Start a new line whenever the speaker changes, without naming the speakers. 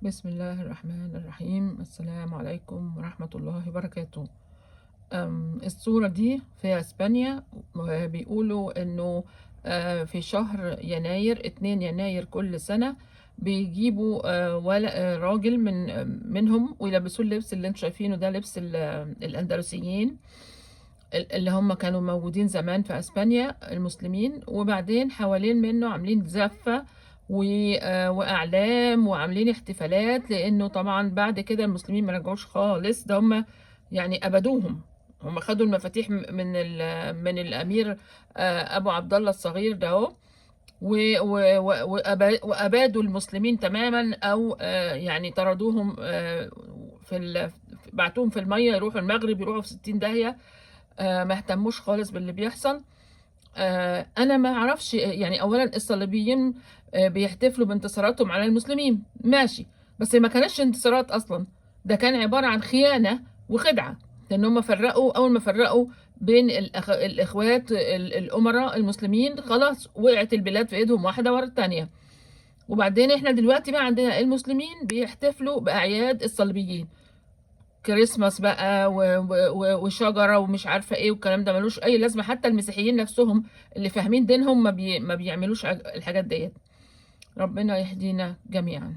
بسم الله الرحمن الرحيم. السلام عليكم ورحمة الله وبركاته. الصورة دي في اسبانيا، بيقولوا انه في شهر يناير 2 يناير كل سنة بيجيبوا راجل منهم ويلبسوه اللبس اللي انتم شايفينه ده، لبس الأندلسيين اللي هم كانوا موجودين زمان في اسبانيا المسلمين، وبعدين حوالين منه عاملين زفة واعلام وعاملين احتفالات، لانه طبعا بعد كده المسلمين ما رجعوش خالص، ده هم يعني ابدوهم. هم خدوا المفاتيح من الامير ابو عبد الله الصغير ده اهو، وابادوا المسلمين تماما، او يعني طردوهم بعتوهم في الميه يروحوا المغرب، يروحوا في 60 داهيه. ما اهتموش خالص باللي بيحصل. انا ما اعرفش، يعني اولا الصليبيين بيحتفلوا بانتصاراتهم على المسلمين، ماشي، بس ما كانتش انتصارات اصلا، ده كان عبارة عن خيانة وخدعة، لان هم فرقوا، اول ما فرقوا بين الاخوات الامراء المسلمين، خلاص وقعت البلاد في ايدهم واحدة ورا التانية. وبعدين احنا دلوقتي بقى عندنا المسلمين بيحتفلوا باعياد الصليبيين، كريسماس بقى وشجرة ومش عارفة ايه، والكلام ده ملوش اي لازمة. حتى المسيحيين نفسهم اللي فاهمين دينهم ما بيعملوش الحاجات ديت. ربنا يهدينا جميعا.